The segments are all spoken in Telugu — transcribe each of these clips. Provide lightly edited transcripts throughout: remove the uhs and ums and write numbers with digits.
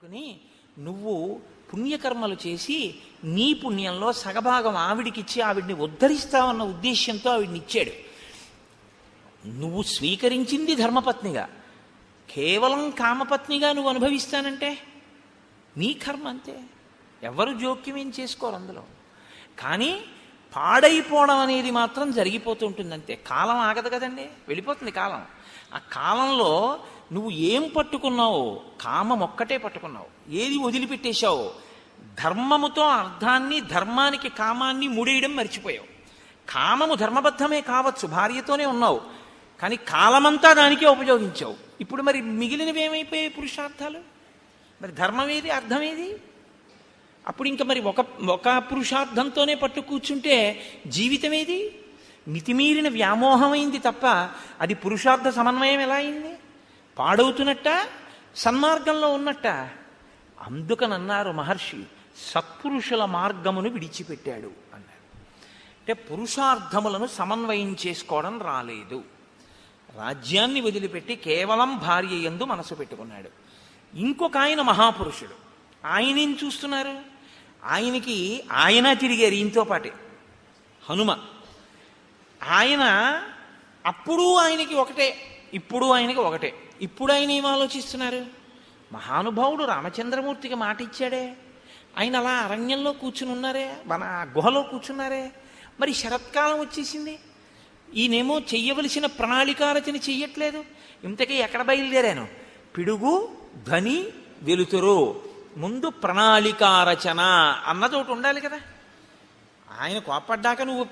పట్టుకుని నువ్వు పుణ్యకర్మలు చేసి నీ పుణ్యంలో సగభాగం ఆవిడికిచ్చి ఆవిడ్ని ఉద్ధరిస్తావన్న ఉద్దేశ్యంతో ఆవిడ్ని ఇచ్చాడు. నువ్వు స్వీకరించింది ధర్మపత్నిగా, కేవలం కామపత్నిగా నువ్వు అనుభవిస్తానంటే నీ కర్మ అంతే. ఎవరు జోక్యం ఏం చేసుకోరు అందులో. కానీ పాడైపోవడం అనేది మాత్రం జరిగిపోతూ ఉంటుంది అంతే. కాలం ఆగదు కదండి, వెళ్ళిపోతుంది కాలం. ఆ కాలంలో నువ్వు ఏం పట్టుకున్నావో, కామం ఒక్కటే పట్టుకున్నావు, ఏది వదిలిపెట్టేశావు, ధర్మముతో అర్థాన్ని, ధర్మానికి కామాన్ని ముడేయడం మర్చిపోయావు. కామము ధర్మబద్ధమే కావచ్చు, భార్యతోనే ఉన్నావు, కానీ కాలమంతా దానికే ఉపయోగించావు. ఇప్పుడు మరి మిగిలినవి ఏమైపోయాయి పురుషార్థాలు? మరి ధర్మమేది, అర్థమేది? అప్పుడు ఇంకా మరి ఒక పురుషార్థంతోనే పట్టు కూర్చుంటే జీవితమేది? మితిమీరిన వ్యామోహమైంది తప్ప అది పురుషార్థ సమన్వయం ఎలా అయింది? పాడవుతున్నట్ట, సన్మార్గంలో ఉన్నట్ట. అందుకనన్నారు మహర్షి, సత్పురుషుల మార్గమును విడిచిపెట్టాడు అన్నారు. అంటే పురుషార్థములను సమన్వయం చేసుకోవడం రాలేదు. రాజ్యాన్ని వదిలిపెట్టి కేవలం భార్య యందు మనసు పెట్టుకున్నాడు. ఇంకొక ఆయన మహాపురుషుడు, ఆయనేం చూస్తున్నారు? ఆయనకి ఆయన తిరిగారు ఈయనతో పాటే, హనుమ. ఆయన అప్పుడు ఆయనకి ఒకటే, ఇప్పుడు ఆయనకి ఒకటే. ఇప్పుడు ఆయన ఏం ఆలోచిస్తున్నారు? మహానుభావుడు రామచంద్రమూర్తికి మాట ఇచ్చాడే, ఆయన అలా అరణ్యంలో కూర్చుని ఉన్నారే, మన గుహలో కూర్చున్నారే. మరి శరత్కాలం వచ్చేసింది, ఈయనేమో చెయ్యవలసిన ప్రణాళికారచన చెయ్యట్లేదు. ఇంతకీ ఎక్కడ బయలుదేరాను? పిడుగు ధ్వని వెలుతురు, ముందు ప్రణాళికారచన అన్నది ఒకటి ఉండాలి కదా. ఆయన కోపడ్డాక నువ్వు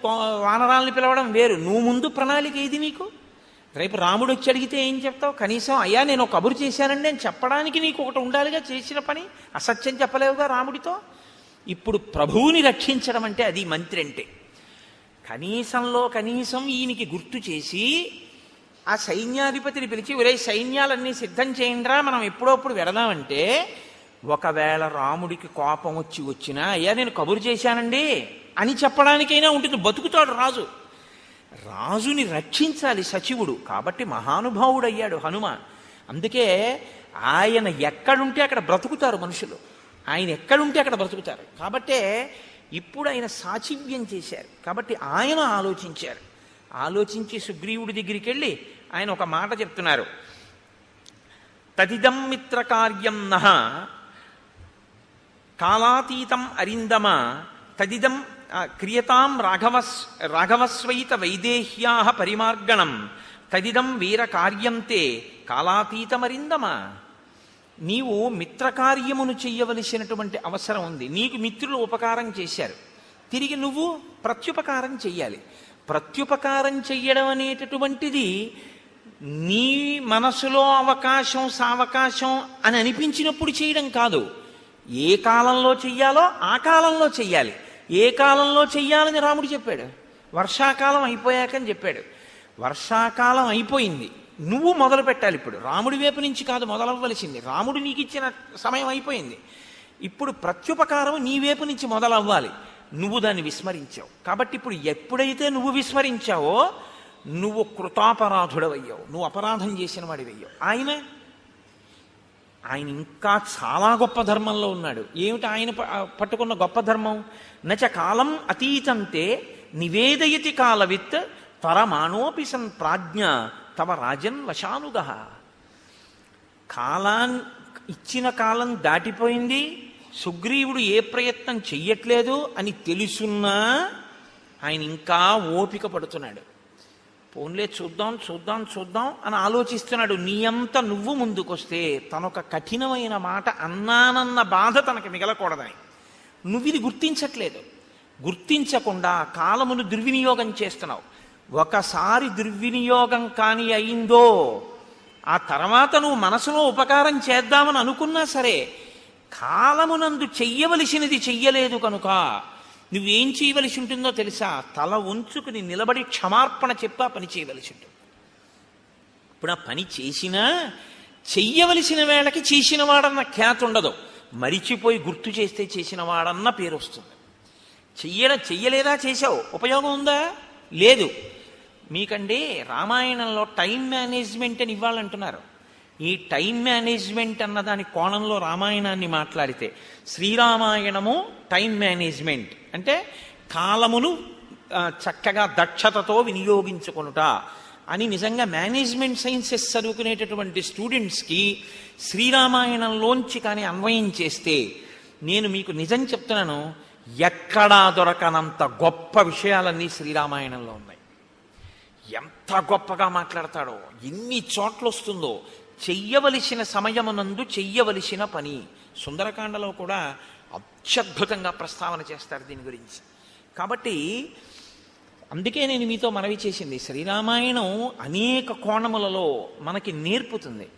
వానరాల్ని పిలవడం వేరు, నువ్వు ముందు ప్రణాళిక ఏది నీకు? రేపు రాముడు వచ్చి అడిగితే ఏం చెప్తావు? కనీసం అయ్యా నేను ఒక కబురు చేశానండి అని చెప్పడానికి నీకు ఒకటి ఉండాలిగా, చేసిన పని. అసత్యం చెప్పలేవుగా రాముడితో. ఇప్పుడు ప్రభువుని రక్షించడం అంటే అది మంత్రి అంటే. కనీసంలో కనీసం ఈయనకి గుర్తు చేసి ఆ సైన్యాధిపతిని పిలిచి, ఒరే సైన్యాలన్నీ సిద్ధం చేయండిరా, మనం ఎప్పుడప్పుడు వెడదామంటే, ఒకవేళ రాముడికి కోపం వచ్చినా అయ్యా నేను కబురు చేశానండి అని చెప్పడానికైనా ఉంటుంది. బతుకుతాడు రాజు. రాజుని రక్షించాలి సచివుడు. కాబట్టి మహానుభావుడయ్యాడు హనుమ. అందుకే ఆయన ఎక్కడుంటే అక్కడ బ్రతుకుతారు మనుషులు, ఆయన ఎక్కడుంటే అక్కడ బ్రతుకుతారు. కాబట్టే ఇప్పుడు ఆయన సాచివ్యం చేశారు. కాబట్టి ఆయన ఆలోచించారు. ఆలోచించి సుగ్రీవుడి దగ్గరికి వెళ్ళి ఆయన ఒక మాట చెప్తున్నారు. తదిదం మిత్ర కార్యం నః కాలాతీతం అరిందమ తదిదం క్రియతాం రాఘవస్వైత వైదేహ్యా పరిమార్గణం తదిదం వీర కార్యంతే కాలాతీతమరిందమ. నీవు మిత్రకార్యమును చెయ్యవలసినటువంటి అవసరం ఉంది. నీకు మిత్రులు ఉపకారం చేశారు, తిరిగి నువ్వు ప్రత్యుపకారం చెయ్యాలి. ప్రత్యుపకారం చెయ్యడం అనేటటువంటిది నీ మనసులో అవకాశం సావకాశం అని అనిపించినప్పుడు చేయడం కాదు. ఏ కాలంలో చెయ్యాలో ఆ కాలంలో చెయ్యాలి. ఏ కాలంలో చెయ్యాలని రాముడు చెప్పాడు? వర్షాకాలం అయిపోయాకని చెప్పాడు. వర్షాకాలం అయిపోయింది, నువ్వు మొదలు పెట్టాలి. ఇప్పుడు రాముడి వైపు నుంచి కాదు మొదలవ్వలసింది, రాముడు నీకు ఇచ్చిన సమయం అయిపోయింది. ఇప్పుడు ప్రత్యుపకారం నీ వైపు నుంచి మొదలవ్వాలి. నువ్వు దాన్ని విస్మరించావు. కాబట్టి ఇప్పుడు ఎప్పుడైతే నువ్వు విస్మరించావో నువ్వు కృతాపరాధుడవయ్యావు, నువ్వు అపరాధం చేసిన వాడివయ్యావు. ఆయన ఇంకా చాలా గొప్ప ధర్మంలో ఉన్నాడు. ఏమిటి ఆయన పట్టుకున్న గొప్ప ధర్మం? నచ కాలం అతీతంతే నివేదయతి కాలవిత్ పరమాణోపి సన్ ప్రాజ్ఞ తవ రాజన్ వశానుగ. ఇచ్చిన కాలం దాటిపోయింది, సుగ్రీవుడు ఏ ప్రయత్నం చెయ్యట్లేదు అని తెలుసున్నా ఆయన ఇంకా ఓపిక పడుతున్నాడు. పోన్లే చూద్దాం చూద్దాం చూద్దాం అని ఆలోచిస్తున్నాడు. నీ అంత నువ్వు ముందుకొస్తే తనొక కఠినమైన మాట అన్నానన్న బాధ తనకు మిగలకూడదని నువ్వు ఇది గుర్తించట్లేదు. గుర్తించకుండా కాలమును దుర్వినియోగం చేస్తున్నావు. ఒకసారి దుర్వినియోగం కాని అయిందో ఆ తర్వాత నువ్వు మనసులో ఉపకారం చేద్దామని అనుకున్నా సరే కాలమునందు చెయ్యవలసినది చెయ్యలేదు కనుక నువ్వేం చేయవలసి ఉంటుందో తెలుసా? తల ఉంచుకుని నిలబడి క్షమార్పణ చెప్పి ఆ పని చేయవలసి ఉంటుంది. ఇప్పుడు ఆ పని చేసినా చెయ్యవలసిన వేళకి చేసిన వాడన్న ఖ్యాతి ఉండదు, మరిచిపోయి గుర్తు చేస్తే చేసిన వాడన్న పేరు వస్తుంది. చెయ్యలేదా? చేశావు, ఉపయోగం ఉందా? లేదు. మీకండి రామాయణంలో టైం మేనేజ్మెంట్ అని ఇవ్వాలంటున్నారు. ఈ టైం మేనేజ్మెంట్ అన్న దాని కోణంలో రామాయణాన్ని మాట్లాడితే, శ్రీరామాయణము టైం మేనేజ్మెంట్ అంటే కాలమును చక్కగా దక్షతతో వినియోగించుకొనుట అని నిజంగా మేనేజ్మెంట్ సైన్సెస్ చదువుకునేటటువంటి స్టూడెంట్స్కి శ్రీరామాయణంలోంచి కానీ అన్వయం చేస్తే, నేను మీకు నిజం చెప్తున్నాను, ఎక్కడా దొరకనంత గొప్ప విషయాలన్నీ శ్రీరామాయణంలో ఉన్నాయి. ఎంత గొప్పగా మాట్లాడతాడో, ఎన్ని చోట్ల వస్తుందో. చెయ్యవలసిన సమయమునందు చెయ్యవలసిన పని సుందరకాండలో కూడా అత్యద్భుతంగా ప్రస్తావన చేస్తారు దీని గురించి. కాబట్టి అందుకే నేను మీతో మనవి చేసింది, శ్రీరామాయణం అనేక కోణములలో మనకి నేర్పుతుంది.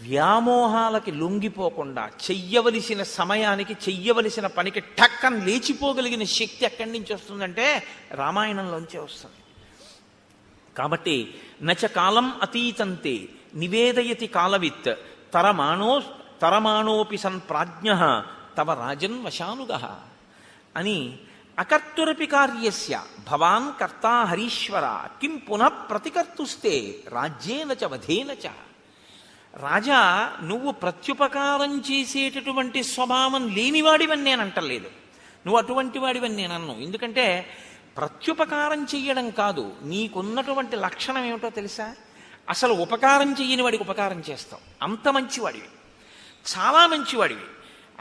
వ్యామోహాలకి లొంగిపోకుండా చెయ్యవలసిన సమయానికి చెయ్యవలసిన పనికి టక్కన లేచిపోగలిగిన శక్తి ఎక్కడి నుంచి వస్తుందంటే రామాయణంలోంచే వస్తుంది. కాబట్టి నచ కాలం అతీతంతే నివేదయతి కాలవిత్ తరమాణోపి సన్ ప్రాజ్ఞ తవ రాజన్ వశానుగ అని అకర్తురపి కార్యస్య భవాన్ కర్తా హరీశ్వర కిం పునః ప్రతికర్తుస్తే రాజ్యేన చ వధేన చ. రాజా, నువ్వు ప్రత్యుపకారం చేసేటటువంటి స్వభావం లేనివాడివని నేను అంటలేదు, నువ్వు అటువంటి వాడివని నేను అన్ను. ఎందుకంటే ప్రత్యుపకారం చెయ్యడం కాదు, నీకున్నటువంటి లక్షణం ఏమిటో తెలుసా? అసలు ఉపకారం చెయ్యని వాడికి ఉపకారం చేస్తావు. అంత మంచివాడివి, చాలా మంచివాడివి,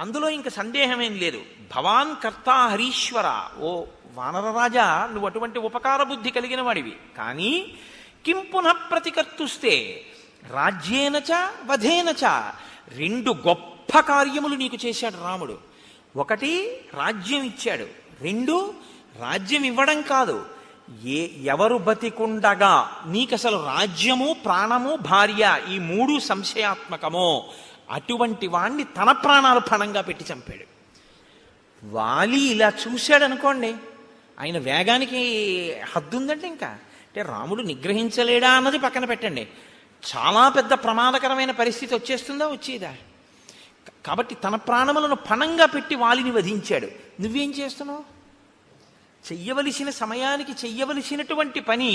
అందులో ఇంక సందేహమేం లేదు. భవాన్ కర్తా హరీశ్వర, ఓ వానరరాజా, నువ్వు అటువంటి ఉపకార బుద్ధి కలిగిన వాడివి. కానీ కిం పునః ప్రతికర్తుస్తే రాజ్యేనచ వధేనచ, రెండు గొప్ప కార్యములు నీకు చేశాడు రాముడు. ఒకటి రాజ్యం ఇచ్చాడు, రెండు రాజ్యం ఇవ్వడం కాదు, ఎవరు బతికుండగా నీకు అసలు రాజ్యము ప్రాణము భార్య ఈ మూడు సంశయాత్మకమో అటువంటి వాణ్ణి తన ప్రాణాలు పణంగా పెట్టి చంపాడు. వాలి ఇలా చూశాడు అనుకోండి, ఆయన వేగానికి హద్దు ఉందంటే ఇంకా అంటే రాముడు నిగ్రహించలేడా అన్నది పక్కన పెట్టండి, చాలా పెద్ద ప్రమాదకరమైన పరిస్థితి వచ్చేస్తుందా, వచ్చేదా? కాబట్టి తన ప్రాణములను పణంగా పెట్టి వాలిని వధించాడు. నువ్వేం చేస్తున్నావు? చెయ్యవలసిన సమయానికి చెయ్యవలసినటువంటి పని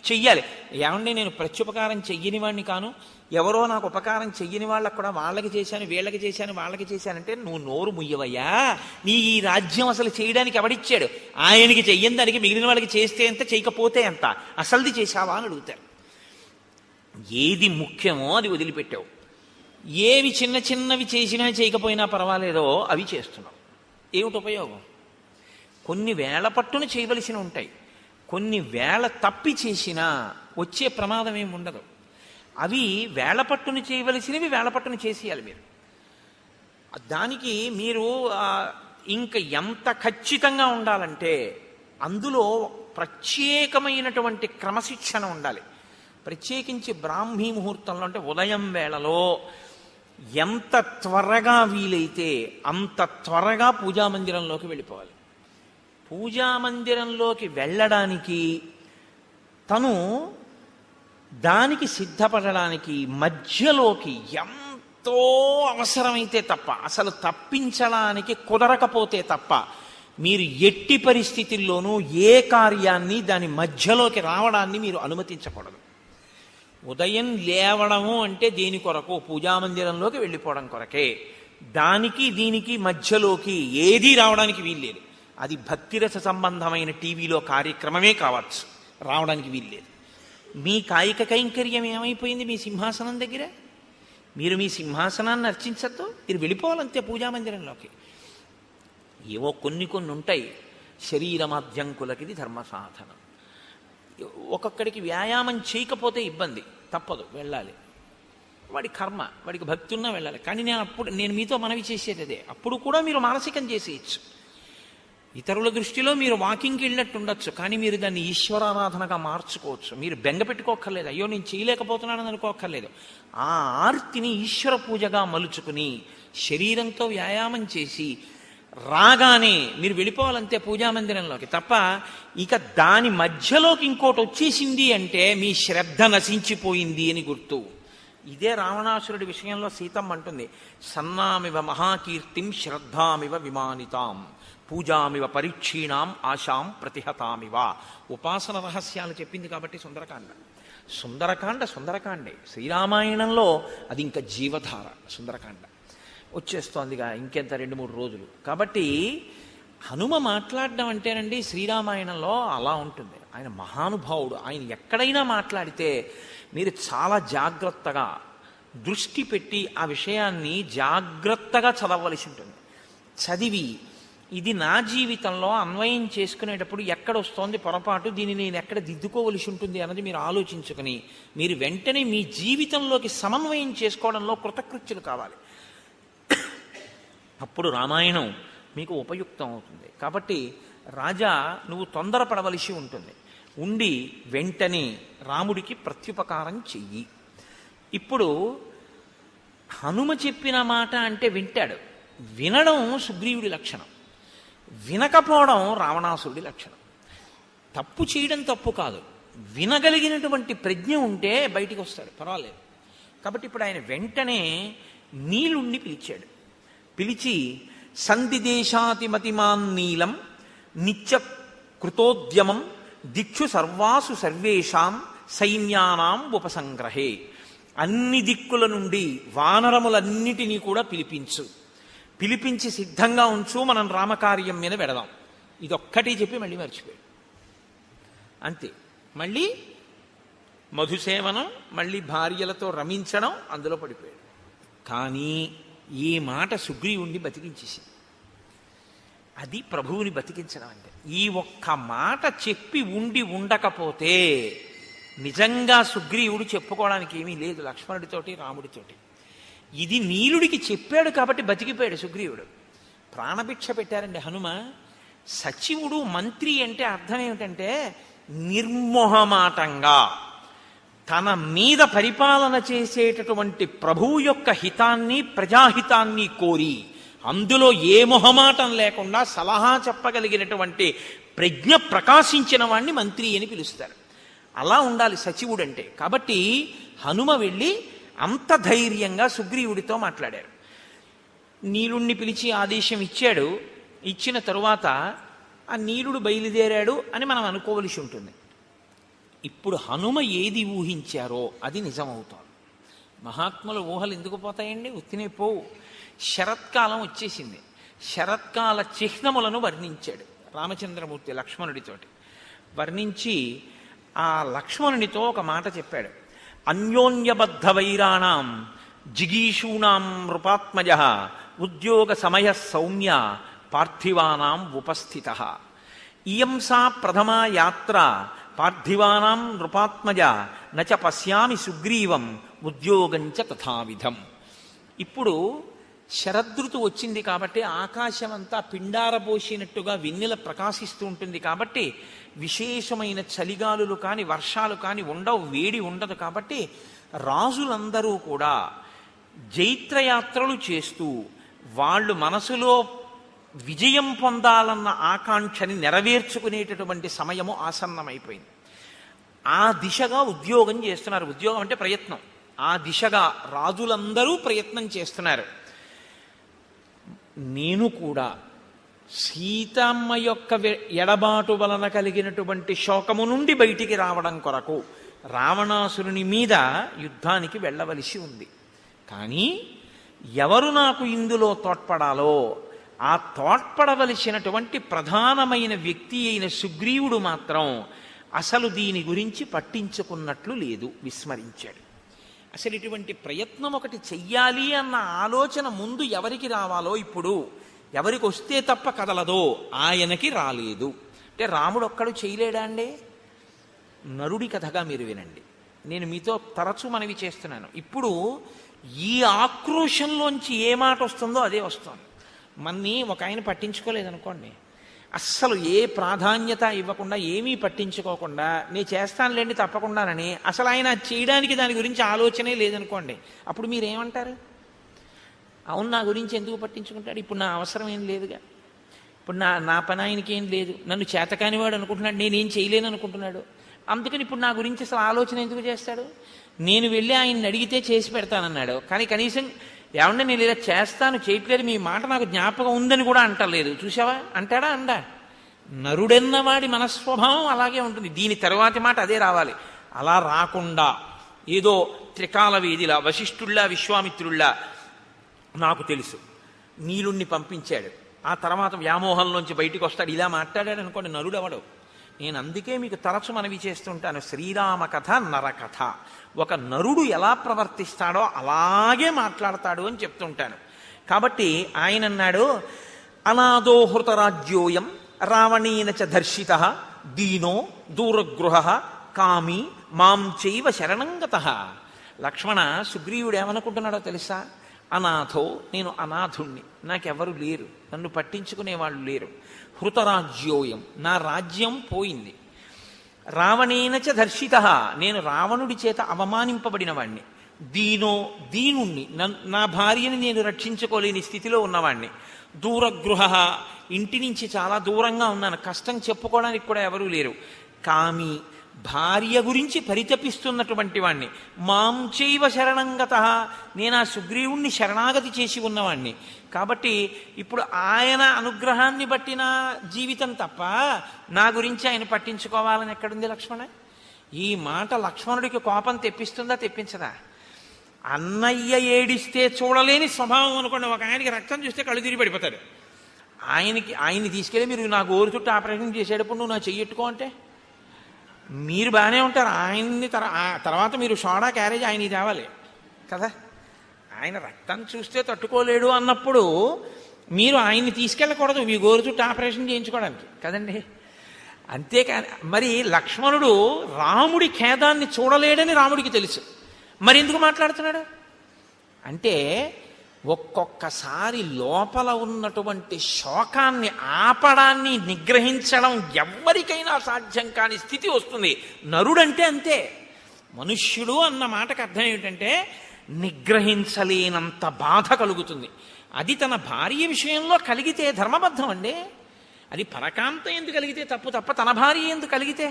చెయ్యాలి. ఏమండి, నేను ప్రత్యుపకారం చెయ్యని వాడిని కాను, ఎవరో నాకు ఉపకారం చెయ్యని వాళ్ళకు కూడా వాళ్ళకి చేశాను, వీళ్ళకి చేశాను, వాళ్ళకి చేశానంటే నువ్వు నోరు ముయ్యవయ్యా. నీ ఈ రాజ్యం అసలు చేయడానికి ఎవడిచ్చాడు? ఆయనకి చెయ్యని దానికి మిగిలిన వాళ్ళకి చేస్తే ఎంత, చేయకపోతే ఎంత, అసలుది చేశావా అని అడుగుతారు. ఏది ముఖ్యమో అది వదిలిపెట్టావు, ఏవి చిన్న చిన్నవి చేసినా చేయకపోయినా పర్వాలేదో అవి చేస్తున్నావు. ఏమిటి ఉపయోగం? కొన్ని వేళ పట్టున చేయవలసి ఉంటాయి, కొన్ని వేళ తప్పి చేసినా వచ్చే ప్రమాదం ఏమి ఉండదు. అవి వేళ పట్టున చేయవలసినవి వేళ పట్టున చేసేయాలి మీరు. దానికి మీరు ఇంకా ఎంత ఖచ్చితంగా ఉండాలంటే అందులో ప్రత్యేకమైనటువంటి క్రమశిక్షణ ఉండాలి. ప్రత్యేకించి బ్రాహ్మీ ముహూర్తంలో అంటే ఉదయం వేళలో ఎంత త్వరగా వీలైతే అంత త్వరగా పూజామందిరంలోకి వెళ్ళిపోవాలి. పూజామందిరంలోకి వెళ్ళడానికి తను దానికి సిద్ధపడడానికి మధ్యలోకి ఎంతో అవసరమైతే తప్ప, అసలు తప్పించడానికి కుదరకపోతే తప్ప మీరు ఎట్టి పరిస్థితుల్లోనూ ఏ కార్యాన్ని దాని మధ్యలోకి రావడాన్ని మీరు అనుమతించకూడదు. ఉదయం లేవడము అంటే దేని కొరకు? పూజామందిరంలోకి వెళ్ళిపోవడం కొరకే. దానికి దీనికి మధ్యలోకి ఏదీ రావడానికి వీల్లేదు. అది భక్తిరస సంబంధమైన టీవీలో కార్యక్రమమే కావచ్చు, రావడానికి వీల్లేదు. మీ కాయిక కైంకర్యం ఏమైపోయింది మీ సింహాసనం దగ్గర? మీరు మీ సింహాసనాన్ని అర్చించద్దు, మీరు వెళ్ళిపోవాలంతే పూజామందిరంలోకి. ఏవో కొన్ని ఉంటాయి శరీరమాద్యంకులకిది ధర్మ సాధనం. ఒక్కొక్కడికి వ్యాయామం చేయకపోతే ఇబ్బంది, తప్పదు, వెళ్ళాలి. వాడి కర్మ, వాడికి భక్తి ఉన్నా వెళ్ళాలి. కానీ నేను మీతో మనవి చేసేది అదే, అప్పుడు కూడా మీరు మానసికం చేసేయచ్చు. ఇతరుల దృష్టిలో మీరు వాకింగ్కి వెళ్ళినట్టు ఉండొచ్చు, కానీ మీరు దాన్ని ఈశ్వరారాధనగా మార్చుకోవచ్చు. మీరు బెంగ పెట్టుకోక్కర్లేదు, అయ్యో నేను చేయలేకపోతున్నానని అనుకోక్కర్లేదు. ఆ ఆర్తిని ఈశ్వర పూజగా మలుచుకుని శరీరంతో వ్యాయామం చేసి రాగానే మీరు వెళ్ళిపోవాలంతే పూజామందిరంలోకి. తప్ప ఇక దాని మధ్యలోకి ఇంకోటి వచ్చేసింది అంటే మీ శ్రద్ధ నశించిపోయింది అని గుర్తు. ఇదే రావణాసురుడి విషయంలో సీతమ్మ అంటుంది, సన్నామివ మహాకీర్తిం శ్రద్ధామివ విమానితాం పూజామివ పరీక్షీణాం ఆశాం ప్రతిహతామివ. ఉపాసన రహస్యాలు చెప్పింది కాబట్టి సుందరకాండ. సుందరకాండ సుందరకాండే. శ్రీరామాయణంలో అది ఇంకా జీవధార సుందరకాండ. వచ్చేస్తోందిగా ఇంకెంత 2-3 రోజులు. కాబట్టి హనుమ మాట్లాడడం అంటేనండి శ్రీరామాయణంలో అలా ఉంటుంది. ఆయన మహానుభావుడు. ఆయన ఎక్కడైనా మాట్లాడితే మీరు చాలా జాగ్రత్తగా దృష్టి పెట్టి ఆ విషయాన్ని జాగ్రత్తగా చదవవలసి ఉంటుంది. చదివి ఇది నా జీవితంలో అన్వయం చేసుకునేటప్పుడు ఎక్కడొస్తోంది పొరపాటు, దీన్ని నేను ఎక్కడ దిద్దుకోవలసి ఉంటుంది అన్నది మీరు ఆలోచించుకుని మీరు వెంటనే మీ జీవితంలోకి సమన్వయం చేసుకోవడంలో కృతకృత్యులు కావాలి. అప్పుడు రామాయణం మీకు ఉపయుక్తం అవుతుంది. కాబట్టి రాజా నువ్వు తొందరపడవలసి ఉంటుంది. ఉండి వెంటనే రాముడికి ప్రత్యుపకారం చెయ్యి. ఇప్పుడు హనుమ చెప్పిన మాట అంటే వింటాడు. వినడం సుగ్రీవుడి లక్షణం, వినకపోవడం రావణాసురుడి లక్షణం. తప్పు చేయడం తప్పు కాదు, వినగలిగినటువంటి ప్రజ్ఞ ఉంటే బయటికి వస్తాడు, పర్వాలేదు. కాబట్టి ఇప్పుడు ఆయన వెంటనే నీలుణ్ణి పిలిచాడు. పిలిచి సంధిదేశాతిమతిమాన్ నీలం నిత్య కృతోద్యమం దిక్షు సర్వాసు సర్వేషాం సైన్యానాం ఉపసంగ్రహే. అన్ని దిక్కుల నుండి వానరములన్నిటినీ కూడా పిలిపించి సిద్ధంగా ఉంచు, మనం రామకార్యం మీద వెడదాం. ఇదొక్కటి చెప్పి మళ్ళీ మర్చిపోయాడు. అంతే. మళ్ళీ మధుసేవనం, మళ్ళీ భార్యలతో రమించడం, అందులో పడిపోయాడు. కానీ ఈ మాట సుగ్రీవుణ్ణి బతికించేసింది. అది ప్రభువుని బతికించడం అంటే. ఈ ఒక్క మాట చెప్పి ఉండకపోతే నిజంగా సుగ్రీవుడు చెప్పుకోవడానికి ఏమీ లేదు లక్ష్మణుడితోటి రాముడితోటి. ఇది నీలుడికి చెప్పాడు కాబట్టి బతికిపోయాడు సుగ్రీవుడు. ప్రాణభిక్ష పెట్టారండి హనుమ. సచివుడు మంత్రి అంటే అర్థం ఏమిటంటే నిర్మోహమాటంగా తన మీద పరిపాలన చేసేటటువంటి ప్రభువు యొక్క హితాన్ని ప్రజాహితాన్ని కోరి అందులో ఏ మొహమాటం లేకుండా సలహా చెప్పగలిగినటువంటి ప్రజ్ఞ ప్రకాశించిన వాణ్ణి మంత్రి అని పిలుస్తారు. అలా ఉండాలి సచివుడు అంటే. కాబట్టి హనుమ వెళ్ళి అంత ధైర్యంగా సుగ్రీవుడితో మాట్లాడారు. నీలుణ్ణి పిలిచి ఆదేశం ఇచ్చాడు. ఇచ్చిన తరువాత ఆ నీలుడు బయలుదేరాడు అని మనం అనుకోవలసి ఉంటుంది. ఇప్పుడు హనుమ ఏది ఊహించారో అది నిజమవుతోంది. మహాత్ముల ఊహలు ఎందుకు పోతాయండి? ఉత్తినే పోవు. శరత్కాలం వచ్చేసింది. శరత్కాల చిహ్నములను వర్ణించాడు రామచంద్రమూర్తి లక్ష్మణుడితోటి. వర్ణించి ఆ లక్ష్మణునితో ఒక మాట చెప్పాడు. అన్యోన్యబద్ధ వైరాణం జిగీషూణాం నృపాత్మజ ఉద్యోగ సమయ సౌమ్య పార్థివానాం ఉపస్థిత. ఇయం సా ప్రథమా యాత్ర పార్థివానాం నృపాత్మజ నచ పశ్యామి సుగ్రీవం ఉద్యోగంచ తథావిధం. ఇప్పుడు శరదృతు వచ్చింది కాబట్టి ఆకాశమంతా పిండారబోసినట్టుగా వెన్నెల ప్రకాశిస్తూ ఉంటుంది. కాబట్టి విశేషమైన చలిగాలులు కాని వర్షాలు కాని ఉండవు, వేడి ఉండదు. కాబట్టి రాజులందరూ కూడా జైత్రయాత్రలు చేస్తూ వాళ్ళు మనసులో విజయం పొందాలన్న ఆకాంక్షని నెరవేర్చుకునేటటువంటి సమయము ఆసన్నమైపోయింది. ఆ దిశగా ఉద్యోగం చేస్తున్నారు. ఉద్యోగం అంటే ప్రయత్నం. ఆ దిశగా రాజులందరూ ప్రయత్నం చేస్తున్నారు. నేను కూడా సీతమ్మ యొక్క ఎడబాటు వలన కలిగినటువంటి శోకము నుండి బయటికి రావడం కొరకు రావణాసురుని మీద యుద్ధానికి వెళ్ళవలసి ఉంది. కానీ ఎవరు నాకు ఇందులో తోడ్పడాలో ఆ తోడ్పడవలసినటువంటి ప్రధానమైన వ్యక్తి అయిన సుగ్రీవుడు మాత్రం అసలు దీని గురించి పట్టించుకున్నట్లు లేదు, విస్మరించాడు. అసలు ఇటువంటి ప్రయత్నం ఒకటి చెయ్యాలి అన్న ఆలోచన ముందు ఎవరికి రావాలో, ఇప్పుడు ఎవరికి వస్తే తప్ప కదలదో ఆయనకి రాలేదు. అంటే రాముడు ఒక్కడు చేయలేడా అండి? నరుడి కథగా మీరు వినండి. నేను మీతో తరచూ మనవి చేస్తున్నాను. ఇప్పుడు ఈ ఆక్రోశంలోంచి ఏ మాట వస్తుందో అదే వస్తుంది. మన్ని ఒక ఆయన పట్టించుకోలేదనుకోండి, అస్సలు ఏ ప్రాధాన్యత ఇవ్వకుండా ఏమీ పట్టించుకోకుండా నేను చేస్తానులేండి తప్పకుండానని అసలు ఆయన చేయడానికి దాని గురించి ఆలోచనే లేదనుకోండి, అప్పుడు మీరేమంటారు? అవును, నా గురించి ఎందుకు పట్టించుకుంటాడు, ఇప్పుడు నా అవసరం ఏం లేదుగా, ఇప్పుడు నా పని ఆయనకి ఏం లేదు, నన్ను చేతకానివాడు అనుకుంటున్నాడు, నేనేం చేయలేను అనుకుంటున్నాడు, అందుకని ఇప్పుడు నా గురించి అసలు ఆలోచన ఎందుకు చేస్తాడు? నేను వెళ్ళి ఆయన్ని అడిగితే చేసి పెడతానన్నాడు, కానీ కనీసం ఏమన్నా నేను ఇలా చేస్తాను చేయట్లేదు, మీ మాట నాకు జ్ఞాపకం ఉందని కూడా అంటలేదు. చూసావా, అంటాడా? అండా. నరుడన్నవాడి మనస్వభావం అలాగే ఉంటుంది. దీని తరువాతి మాట అదే రావాలి. అలా రాకుండా ఏదో త్రికాల వేదిలా వశిష్ఠుల్లా విశ్వామిత్రుల్లా నాకు తెలుసు నీలుణ్ణి పంపించాడు, ఆ తర్వాత వ్యామోహంలోంచి బయటికి వస్తాడు, ఇలా మాట్లాడాడు అనుకోండి, నరుడు అవడు. నేను అందుకే మీకు తరచు మనవి చేస్తుంటాను, శ్రీరామ కథ నరకథ. ఒక నరుడు ఎలా ప్రవర్తిస్తాడో అలాగే మాట్లాడతాడు అని చెప్తుంటాను. కాబట్టి ఆయన అన్నాడు, అనాదో హృతరాజ్యోయం రావణేన చ దర్శిత దీనో దూరగృహ కామి మాం చైవ శరణంగతః. లక్ష్మణ, సుగ్రీవుడు ఏమనుకుంటున్నాడో తెలుసా? అనాథో, నేను అనాథుణ్ణి, నాకెవరు లేరు, నన్ను పట్టించుకునే వాళ్ళు లేరు. హృతరాజ్యోయం, నా రాజ్యం పోయింది. రావణేనచ దర్శిత, నేను రావణుడి చేత అవమానింపబడిన వాణ్ణి. దీనో, దీనుణ్ణి, నా భార్యని నేను రక్షించుకోలేని స్థితిలో ఉన్నవాణ్ణి. దూరగృహ, ఇంటి నుంచి చాలా దూరంగా ఉన్నాను, కష్టం చెప్పుకోవడానికి కూడా ఎవరూ లేరు. కామి, భార్య గురించి పరితపిస్తున్నటువంటి వాణ్ణి. మాం చైవ శరణంగత, నేను ఆ సుగ్రీవుణ్ణి శరణాగతి చేసి ఉన్నవాణ్ణి. కాబట్టి ఇప్పుడు ఆయన అనుగ్రహాన్ని బట్టి నా జీవితం తప్ప నా గురించి ఆయన పట్టించుకోవాలని ఎక్కడుంది లక్ష్మణ? ఈ మాట లక్ష్మణుడికి కోపం తెప్పిస్తుందా తెప్పించదా? అన్నయ్య ఏడిస్తే చూడలేని స్వభావం అనుకోండి. ఒక ఆయనకి రక్తం చూస్తే కళ్ళు తిరిగి పడిపోతాడు. ఆయన్ని తీసుకెళ్ళి మీరు నా గోరు చుట్టూ ఆపరేషన్ చేసేటప్పుడు నువ్వు నా చెయ్యెట్టుకో అంటే మీరు బాగానే ఉంటారు. ఆయన్ని తర్వాత మీరు సోడా క్యారేజ్ ఆయన తేవాలి కదా. ఆయన రక్తం చూస్తే తట్టుకోలేడు అన్నప్పుడు మీరు ఆయన్ని తీసుకెళ్ళకూడదు మీ గోరు చుట్టూ ఆపరేషన్ చేయించుకోవడానికి కదండి. అంతేకాని మరి లక్ష్మణుడు రాముడి ఖేదాన్ని చూడలేడని రాముడికి తెలుసు, మరి ఎందుకు మాట్లాడుతున్నాడు అంటే ఒక్కొక్కసారి లోపల ఉన్నటువంటి శోకాన్ని ఆపడాన్ని నిగ్రహించడం ఎవ్వరికైనా సాధ్యం కాని స్థితి వస్తుంది. నరుడంటే అంతే. మనుష్యుడు అన్న మాటకు అర్థం ఏమిటంటే నిగ్రహించలేనంత బాధ కలుగుతుంది. అది తన భార్య విషయంలో కలిగితే ధర్మబద్ధం అండి. అది పరకాంత ఎందుకు కలిగితే తప్పు తప్ప తన భార్య ఎందుకు కలిగితే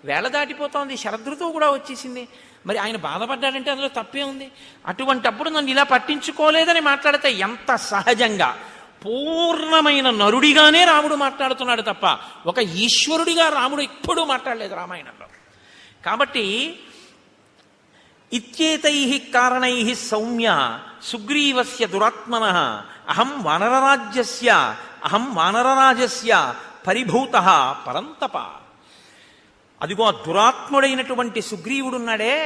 వేళ దాటిపోతోంది, శరదృతువు కూడా వచ్చేసింది. మరి ఆయన బాధపడ్డాడంటే అందులో తప్పే ఉంది. అటువంటప్పుడు నన్ను ఇలా పట్టించుకోలేదని మాట్లాడితే ఎంత సహజంగా పూర్ణమైన నరుడిగానే రాముడు మాట్లాడుతున్నాడు తప్ప ఒక ఈశ్వరుడిగా రాముడు ఎప్పుడూ మాట్లాడలేదు రామాయణంలో. కాబట్టి ఇత్యేతై కారణై సౌమ్య సుగ్రీవస్య దురాత్మనః అహం వానరరాజస్య పరిభూత పరంతప. అదిగో ఆ దురాత్ముడైనటువంటి సుగ్రీవుడున్నాడే,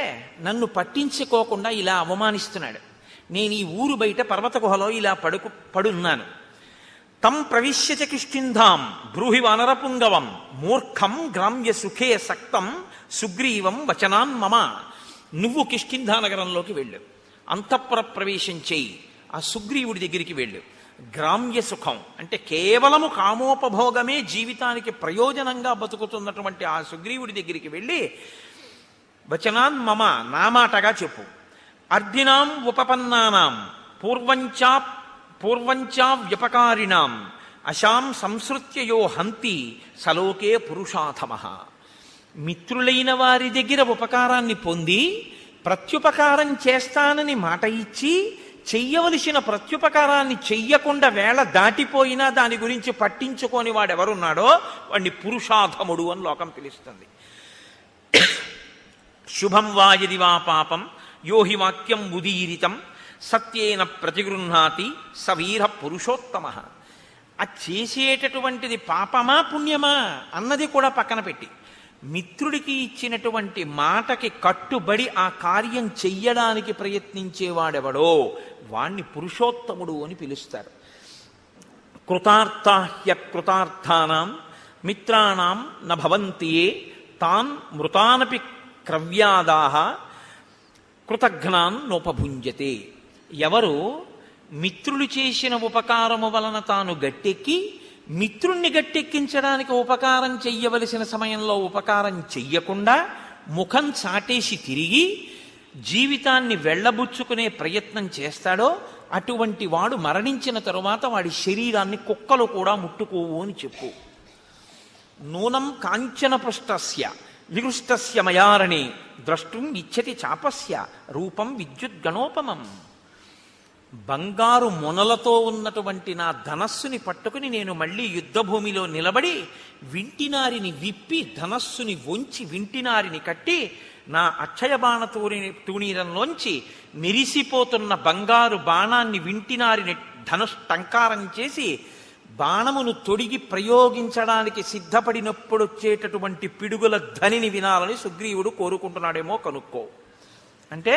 నన్ను పట్టించుకోకుండా ఇలా అవమానిస్తున్నాడు. నేను ఈ ఊరు బయట పర్వత గుహలో ఇలా పడున్నాను. తం ప్రవిశ్యచ కిష్కింధాం బ్రూహి వానరపుంగవం మూర్ఖం గ్రామ్య సుఖే సక్తం సుగ్రీవం వచనాన్ మమ. నువ్వు కిష్కింధా నగరంలోకి వెళ్ళు, అంతఃపుర ప్రవేశం చేయి, ఆ సుగ్రీవుడి దగ్గరికి వెళ్ళు. గ్రామ్య సుఖం అంటే కేవలము కామోపభోగమే జీవితానికి ప్రయోజనంగా బతుకుతున్నటువంటి ఆ సుగ్రీవుడి దగ్గరికి వెళ్ళి వచనాన్ మమ, నా మాటగా చెప్పు. అర్ధినాం ఉపపన్నానాం పూర్వంచా వ్యపకారిణాం అశాం సంసృత్యయో హంతి సలోకే పురుషాథమః. మిత్రులైన వారి దగ్గర ఉపకారాన్ని పొంది ప్రత్యుపకారం చేస్తానని మాట ఇచ్చి చెయ్యవలసిన ప్రత్యుపకారాన్ని చెయ్యకుండా వేళ దాటిపోయినా దాని గురించి పట్టించుకొని వాడెవరున్నాడో వాడిని పురుషాధముడు అని లోకం పిలుస్తుంది. శుభం వాయది వా పాపం యోహి వాక్యం ఉదీరితం సత్యేన ప్రతిగృహ్ణాతి సవీర పురుషోత్తమ. ఆ చేసేటటువంటిది పాపమా పుణ్యమా అన్నది కూడా పక్కన పెట్టి మిత్రుడికి ఇచ్చినటువంటి మాటకి కట్టుబడి ఆ కార్యం చెయ్యడానికి ప్రయత్నించేవాడెవడో వాణ్ణి పురుషోత్తముడు అని పిలుస్తారు. కృతార్థాహ్యకృతార్థానాం మిత్రాణం నభవంతియే తాన్ మృతానపి క్రవ్యాదాహ కృతఘ్నాన్ నోపభుంజతే. ఎవరు మిత్రులు చేసిన ఉపకారము వలన తాను గట్టెక్కి మిత్రుణ్ణి గట్టెక్కించడానికి ఉపకారం చెయ్యవలసిన సమయంలో ఉపకారం చెయ్యకుండా ముఖం చాటేసి తిరిగి జీవితాన్ని వెళ్ళబుచ్చుకునే ప్రయత్నం చేస్తాడో అటువంటి వాడు మరణించిన తరువాత వాడి శరీరాన్ని కుక్కలు కూడా ముట్టుకోవు అని చెప్పు. నూనం కాంచన పృష్టస్య విహృష్టస్య మయారణే ద్రష్టుం ఇచ్చతి చాపస్య రూపం విద్యుద్గణోపమం. బంగారు మొనలతో ఉన్నటువంటి నా ధనస్సుని పట్టుకుని నేను మళ్ళీ యుద్ధభూమిలో నిలబడి వింటినారిని విప్పి ధనస్సుని వంచి వింటినారిని కట్టి నా అక్షయ బాణ తూణీరంలోంచి మెరిసిపోతున్న బంగారు బాణాన్ని వింటినారిని ధనుష్టంకారం చేసి బాణమును తొడిగి ప్రయోగించడానికి సిద్ధపడినప్పుడు వచ్చేటటువంటి పిడుగుల ధ్వనిని వినాలని సుగ్రీవుడు కోరుకుంటున్నాడేమో కనుక్కో. అంటే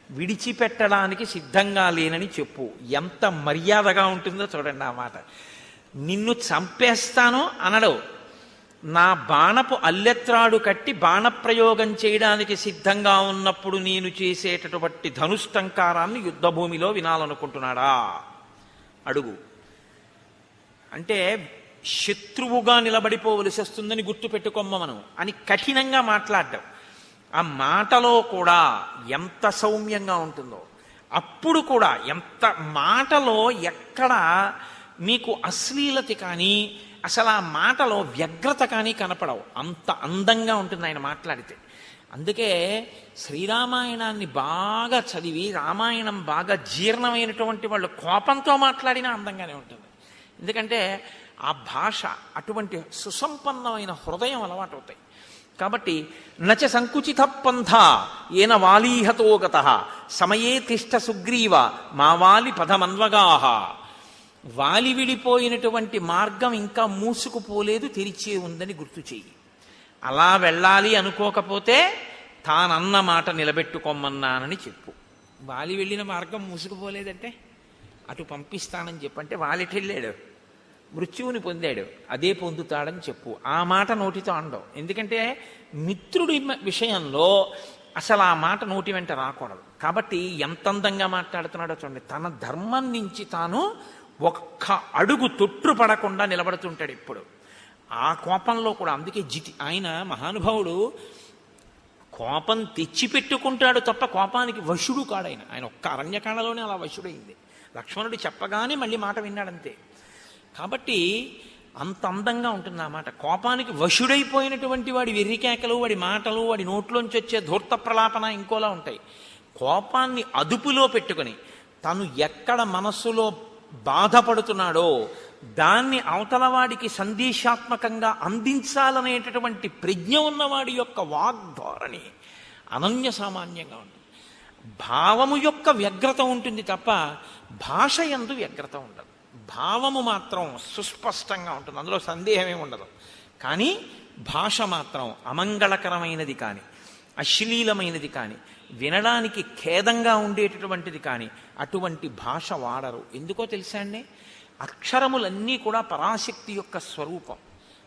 విడిచిపెట్టడానికి సిద్ధంగా లేనని చెప్పు. ఎంత మర్యాదగా ఉంటుందో చూడండి ఆ మాట. నిన్ను చంపేస్తాను అనడు. నా బాణపు అల్లెత్రాడు కట్టి బాణప్రయోగం చేయడానికి సిద్ధంగా ఉన్నప్పుడు నేను చేసేటటువంటి ధనుష్టంకారాన్ని యుద్ధభూమిలో వినాలనుకుంటున్నాడా అడుగు. అంటే శత్రువుగా నిలబడిపోవలసి వస్తుందని గుర్తుపెట్టుకోమ్మ మనం అని కఠినంగా మాట్లాడ్డాం. ఆ మాటలో కూడా ఎంత సౌమ్యంగా ఉంటుందో, అప్పుడు కూడా ఎంత మాటలో ఎక్కడ మీకు అశ్లీలత కానీ అసలు ఆ మాటలో వ్యగ్రత కానీ కనపడవు. అంత అందంగా ఉంటుంది ఆయన మాట్లాడితే. అందుకే శ్రీరామాయణాన్ని బాగా చదివి రామాయణం బాగా జీర్ణమైనటువంటి వాళ్ళు కోపంతో మాట్లాడినా అందంగానే ఉంటుంది. ఎందుకంటే ఆ భాష అటువంటి సుసంపన్నమైన హృదయం అలవాటు అవుతాయి. కాబట్టి నచ సంకుచిత పంథ ఏన వాలీహతో గత సమయే తిష్ట సుగ్రీవ మా వాలి పదమన్వగాహ. వాలి విడిపోయినటువంటి మార్గం ఇంకా మూసుకుపోలేదు, తెరిచే ఉందని గుర్తు చెయ్యి. అలా వెళ్ళాలి అనుకోకపోతే తానన్న మాట నిలబెట్టుకోమన్నానని చెప్పు. వాలి వెళ్ళిన మార్గం మూసుకుపోలేదంటే అటు పంపిస్తానని చెప్పంటే వాలిటి వెళ్ళాడు, మృత్యువుని పొందాడు, అదే పొందుతాడని చెప్పు. ఆ మాట నోటితో అండవు. ఎందుకంటే మిత్రుడి విషయంలో అసలు ఆ మాట నోటి వెంట రాకూడదు. కాబట్టి ఎంత అందంగా మాట్లాడుతున్నాడో చూడండి. తన ధర్మం నుంచి తాను ఒక్క అడుగు తొట్టుపడకుండా నిలబడుతుంటాడు ఇప్పుడు. ఆ కోపంలో కూడా. అందుకే ఆయన మహానుభావుడు కోపం తెచ్చిపెట్టుకుంటాడు తప్ప కోపానికి వశుడు కాడాయన. ఆయన ఒక్క అరణ్యకాండలోనే అలా వశుడైంది. లక్ష్మణుడు చెప్పగానే మళ్ళీ మాట విన్నాడంతే. కాబట్టి అంత అందంగా ఉంటుంది ఆ మాట. కోపానికి వశుడైపోయినటువంటి వాడి వెర్రికేకలు, వాడి మాటలు, వాడి నోట్లోంచి వచ్చే ధూర్త ప్రలాపన ఇంకోలా ఉంటాయి. కోపాన్ని అదుపులో పెట్టుకుని తను ఎక్కడ మనస్సులో బాధపడుతున్నాడో దాన్ని అవతలవాడికి సందేశాత్మకంగా అందించాలనేటటువంటి ప్రజ్ఞ ఉన్నవాడి యొక్క వాగ్ధోరణి అనన్య సామాన్యంగా ఉంటుంది. భావము యొక్క వ్యగ్రత ఉంటుంది తప్ప భాష యందు వ్యగ్రత ఉండదు. భావము మాత్రం సుస్పష్టంగా ఉంటుంది, అందులో సందేహమే ఉండదు. కానీ భాష మాత్రం అమంగళకరమైనది కానీ అశ్లీలమైనది కానీ వినడానికి ఖేదంగా ఉండేటటువంటిది కానీ అటువంటి భాష వాడరు. ఎందుకో తెలుసా అండి? అక్షరములన్నీ కూడా పరాశక్తి యొక్క స్వరూపం.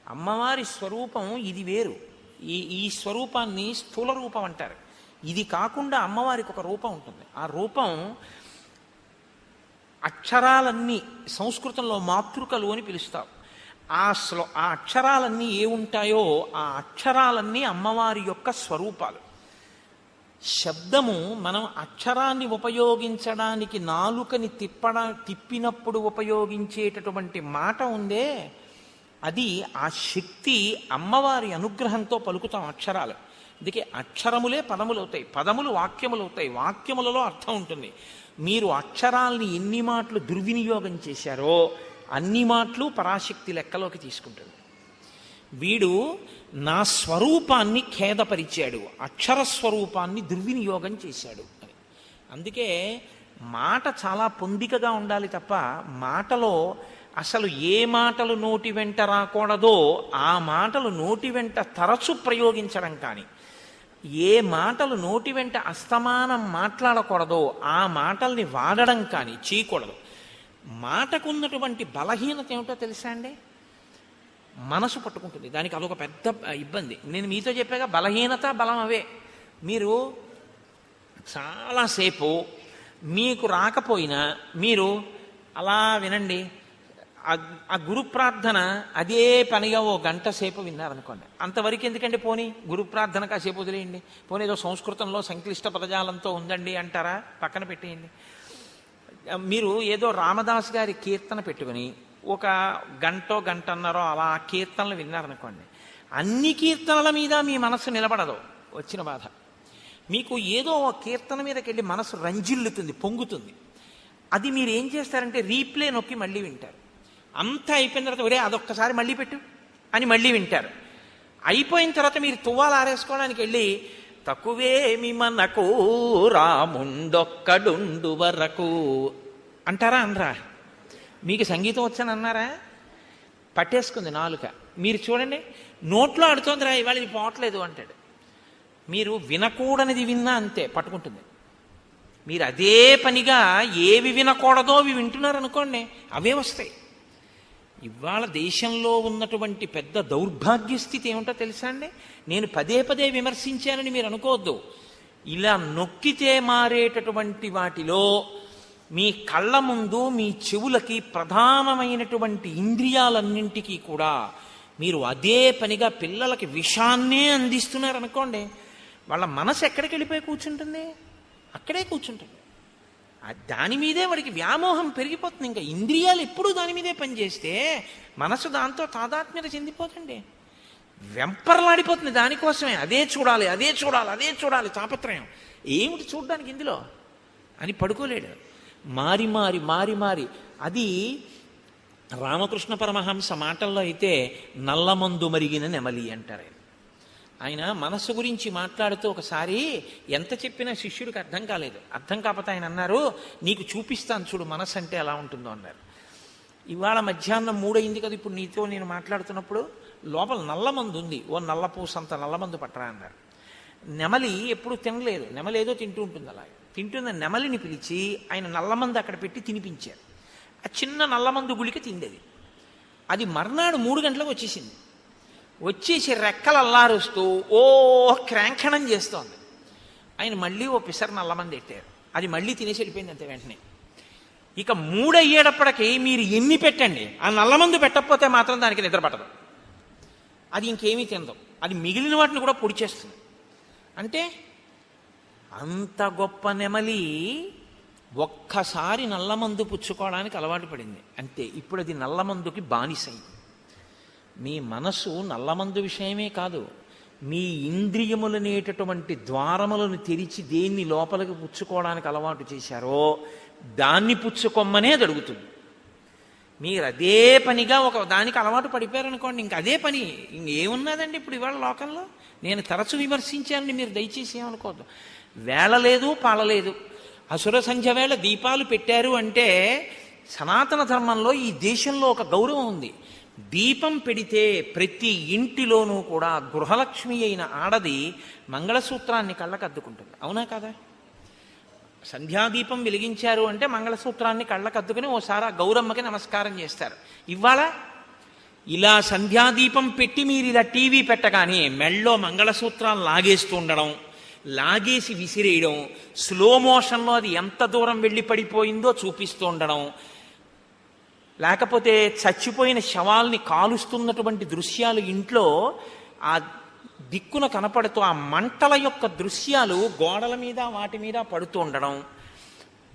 అమ్మవారి స్వరూపం ఇది వేరు. ఈ స్వరూపాన్ని స్థూల రూపం అంటారు. ఇది కాకుండా అమ్మవారికి ఒక రూపం ఉంటుంది. ఆ రూపం అక్షరాలన్నీ సంస్కృతంలో మాతృకలు అని పిలుస్తాం. ఆ అక్షరాలన్నీ ఏ ఉంటాయో ఆ అక్షరాలన్నీ అమ్మవారి యొక్క స్వరూపాలు. శబ్దము మనం అక్షరాన్ని ఉపయోగించడానికి నాలుకని తిప్పినప్పుడు ఉపయోగించేటటువంటి మాట ఉందే, అది ఆ శక్తి అమ్మవారి అనుగ్రహంతో పలుకుతాం అక్షరాలు. అందుకే అక్షరములే పదములు అవుతాయి, పదములు వాక్యములు అవుతాయి, వాక్యములలో అర్థం ఉంటుంది. మీరు అక్షరాల్ని ఎన్ని మాటలు దుర్వినియోగం చేశారో అన్ని మాటలు పరాశక్తి లెక్కలోకి తీసుకుంటుంది. వీడు నా స్వరూపాన్ని ఖేదపరిచాడు, అక్షర స్వరూపాన్ని దుర్వినియోగం చేశాడు అని. అందుకే మాట చాలా పొందికగా ఉండాలి తప్ప మాటలో అసలు ఏ మాటలు నోటి వెంట రాకూడదో ఆ మాటలు నోటి వెంట తరచు ప్రయోగించడం కానీ, ఏ మాటలు నోటి వెంట అస్తమానం మాట్లాడకూడదో ఆ మాటల్ని వాడడం కానీ చేయకూడదు. మాటకున్నటువంటి బలహీనత ఏమిటో తెలుసా అండి? మనసు పట్టుకుంటుంది. దానికి అదొక పెద్ద ఇబ్బంది. నేను మీతో చెప్పాక బలహీనత బలం అవే. మీరు చాలాసేపు మీకు రాకపోయినా మీరు అలా వినండి. ఆ గురు ప్రార్థన అదే పనిగా ఓ గంట సేపు విన్నారనుకోండి, అంతవరకు ఎందుకంటే పోనీ గురు ప్రార్థన కాసేపు వదిలేయండి, పోనీ ఏదో సంస్కృతంలో సంక్లిష్ట పదజాలంతో ఉందండి అంటారా, పక్కన పెట్టేయండి. మీరు ఏదో రామదాస్ గారి కీర్తన పెట్టుకుని ఒక గంటన్నరో అలా ఆ కీర్తనలు విన్నారనుకోండి, అన్ని కీర్తనల మీద మీ మనస్సు నిలబడదు. వచ్చిన బాధ మీకు ఏదో ఒక కీర్తన మీదకి వెళ్ళి మనసు రంజిల్లుతుంది, పొంగుతుంది. అది మీరు ఏం చేస్తారంటే రీప్లే నొక్కి మళ్ళీ వింటారు. అంతా అయిపోయిన తర్వాత ఒరే అదొక్కసారి మళ్ళీ పెట్టు అని మళ్ళీ వింటారు. అయిపోయిన తర్వాత మీరు తువ్వాలు ఆరేసుకోవడానికి వెళ్ళి తక్కువేమి మనకు రాముండొక్కడుండు వరకు అంటారా అనరా? మీకు సంగీతం వచ్చని అన్నారా? పట్టేసుకుంది నాలుక. మీరు చూడండి, నోట్లో ఆడుతోందిరా ఇవాళ ఇది పోవట్లేదు అంటాడు. మీరు వినకూడనిది విన్నా అంతే పట్టుకుంటుంది. మీరు అదే పనిగా ఏవి వినకూడదో అవి వింటున్నారనుకోండి, అవే వస్తాయి. ఇవాళ దేశంలో ఉన్నటువంటి పెద్ద దౌర్భాగ్య స్థితి ఏమిటో తెలుసా అండి? నేను పదే పదే విమర్శించానని మీరు అనుకోవద్దు. ఇలా నొక్కితే మారేటటువంటి వాటిలో మీ కళ్ళ ముందు మీ చెవులకి ప్రధానమైనటువంటి ఇంద్రియాలన్నింటికీ కూడా మీరు అదే పనిగా పిల్లలకి విషాన్నే అందిస్తున్నారనుకోండి, వాళ్ళ మనసు ఎక్కడికి వెళ్ళిపోయి కూర్చుంటుంది? అక్కడే కూర్చుంటుంది. దాని మీదే వాడికి వ్యామోహం పెరిగిపోతుంది. ఇంకా ఇంద్రియాలు ఎప్పుడూ దాని మీదే పనిచేస్తే మనసు దాంతో తాదాత్మ్యత చెందిపోతుంది, వెంపర్లాడిపోతుంది దానికోసమే. అదే చూడాలి, అదే చూడాలి, అదే చూడాలి తాపత్రయం. ఏమిటి చూడడానికి ఇందులో అని పడుకోలేడు. మారి మారి మారి మారి అది రామకృష్ణ పరమహంస మాటల్లో అయితే నల్లమందు మరిగిన నెమలి అంటారు. ఆయన మనస్సు గురించి మాట్లాడుతూ ఒకసారి ఎంత చెప్పినా శిష్యుడికి అర్థం కాలేదు. అర్థం కాకపోతే ఆయన అన్నారు, నీకు చూపిస్తాను చూడు మనస్సు అంటే ఎలా ఉంటుందో అన్నారు. ఇవాళ మధ్యాహ్నం 3 అయింది కదా, ఇప్పుడు నీతో నేను మాట్లాడుతున్నప్పుడు లోపల నల్లమందు ఉంది, ఓ నల్లపూసంత నల్లమందు పట్టరా అన్నారు. నెమలి ఎప్పుడు తినలేదు, నెమలి ఏదో తింటూ ఉంటుంది. అలా తింటున్న నెమలిని పిలిచి ఆయన నల్లమందు అక్కడ పెట్టి తినిపించారు. ఆ చిన్న నల్లమందు గుళిక తిండేది. అది మర్నాడు 3 గంటలకు వచ్చేసింది. వచ్చేసి రెక్కలు అల్లారుస్తూ ఓ క్రాంఖణం చేస్తోంది. ఆయన మళ్ళీ ఓ పిసర్ నల్లమంది ఎట్టారు. అది మళ్ళీ తినేసి వెళ్ళిపోయింది అంతే వెంటనే. ఇక 3 అయ్యేటప్పటికి మీరు ఎన్ని పెట్టండి, ఆ నల్లమందు పెట్టకపోతే మాత్రం దానికి నిద్ర పట్టదు. అది ఇంకేమీ తినదు. అది మిగిలిన వాటిని కూడా పొడి చేస్తుంది. అంటే అంత గొప్ప నెమలి ఒక్కసారి నల్లమందు పుచ్చుకోవడానికి అలవాటు పడింది అంతే. ఇప్పుడు అది నల్లమందుకి బానిసైంది. మీ మనసు నల్లమందు విషయమే కాదు, మీ ఇంద్రియములనేటటువంటి ద్వారములను తెరిచి దేన్ని లోపలికి పుచ్చుకోవడానికి అలవాటు చేశారో దాన్ని పుచ్చుకొమ్మనే జరుగుతుంది. మీరు అదే పనిగా ఒక దానికి అలవాటు పడిపోయారనుకోండి, ఇంక అదే పని. ఇంకేమున్నదండి ఇప్పుడు ఇవాళ లోకంలో? నేను తరచు విమర్శించానని మీరు దయచేసి ఏమనుకోవద్దు. వేళ లేదు, పాలలేదు. అసుర సంధ్య వేళ దీపాలు పెట్టారు అంటే సనాతన ధర్మంలో ఈ దేశంలో ఒక గౌరవం ఉంది. దీపం పెడితే ప్రతి ఇంటిలోనూ కూడా గృహలక్ష్మి అయిన ఆడది మంగళసూత్రాన్ని కళ్ళకద్దుకుంటుంది. అవునా కదా? సంధ్యాదీపం వెలిగించారు అంటే మంగళసూత్రాన్ని కళ్ళకద్దుకుని ఓసారి ఆ గౌరమ్మకి నమస్కారం చేస్తారు. ఇవాళ ఇలా సంధ్యాదీపం పెట్టి మీరు ఇలా టీవీ పెట్టగానే మెళ్ళో మంగళసూత్రాలు లాగేస్తూ ఉండడం, లాగేసి విసిరేయడం, స్లో మోషన్లో అది ఎంత దూరం వెళ్ళి పడిపోయిందో చూపిస్తూ ఉండడం, లేకపోతే చచ్చిపోయిన శవాల్ని కాలుస్తున్నటువంటి దృశ్యాలు ఇంట్లో ఆ దిక్కున కనపడుతూ ఆ మంటల యొక్క దృశ్యాలు గోడల మీద వాటి మీద పడుతూ ఉండడం,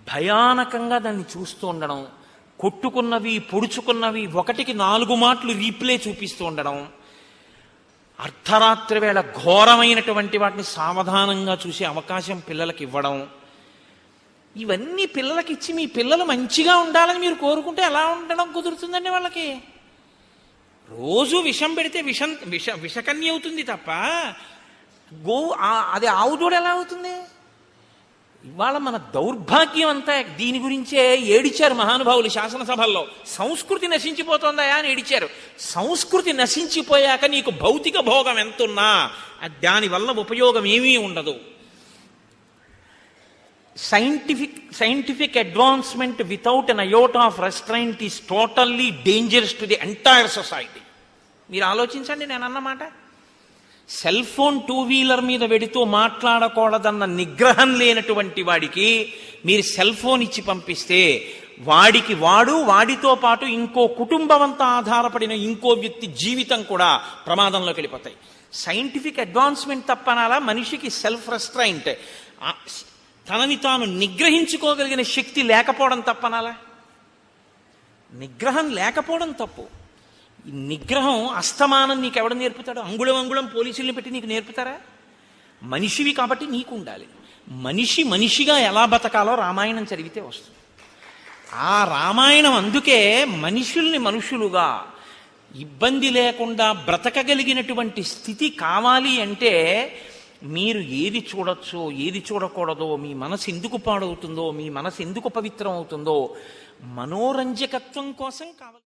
భయానకంగా దాన్ని చూస్తూ ఉండడం, కొట్టుకున్నవి పొడుచుకున్నవి 1కి 4 మాటలు రీప్లే చూపిస్తూ ఉండడం, అర్ధరాత్రి వేళ ఘోరమైనటువంటి వాటిని సావధానంగా చూసే అవకాశం పిల్లలకి ఇవ్వడం, ఇవన్నీ పిల్లలకి ఇచ్చి మీ పిల్లలు మంచిగా ఉండాలని మీరు కోరుకుంటే ఎలా ఉండడం కుదురుతుందండి వాళ్ళకి? రోజు విషం పెడితే విషకన్య అవుతుంది తప్ప అది ఆవుదూడ ఎలా అవుతుంది? ఇవాళ మన దౌర్భాగ్యం అంతా దీని గురించే ఏడిచారు మహానుభావులు శాసనసభల్లో. సంస్కృతి నశించిపోతుందయా అని ఏడిచారు. సంస్కృతి నశించిపోయాక నీకు భౌతిక భోగం ఎంతున్నా దానివల్ల ఉపయోగం ఏమీ ఉండదు. Scientific advancement without an iota of restraint is totally dangerous to the entire society. మీరు ఆలోచించండి నేను అన్నమాట. సెల్ ఫోన్ 2-వీలర్ మీద వెడుతూ మాట్లాడకూడదన్న నిగ్రహం లేనటువంటి వాడికి మీరు సెల్ ఫోన్ ఇచ్చి పంపిస్తే వాడితో పాటు ఇంకో కుటుంబం అంతా ఆధారపడిన ఇంకో వ్యక్తి జీవితం కూడా ప్రమాదంలోకి వెళ్ళిపోతాయి. సైంటిఫిక్ అడ్వాన్స్మెంట్ తప్పనాలా? మనిషికి సెల్ఫ్ రెస్ట్రైంట్, తనని తాను నిగ్రహించుకోగలిగిన శక్తి లేకపోవడం తప్పనాలా? నిగ్రహం లేకపోవడం తప్పు. ఈ నిగ్రహం అస్తమానం నీకు ఎవడు నేర్పుతాడు? అంగుళం పోలీసుల్ని పెట్టి నీకు నేర్పుతారా? మనిషివి కాబట్టి నీకు ఉండాలి. మనిషిగా ఎలా బతకాలో రామాయణం చదివితే వస్తుంది. ఆ రామాయణం అందుకే మనుషుల్ని మనుషులుగా ఇబ్బంది లేకుండా బ్రతకగలిగినటువంటి స్థితి కావాలి అంటే మీరు ఏది చూడొచ్చో ఏది చూడకూడదో, మీ మనసు ఎందుకు పాడవుతుందో, మీ మనసు ఎందుకు పవిత్రం అవుతుందో మనోరంజకత్వం కోసం కావాలి.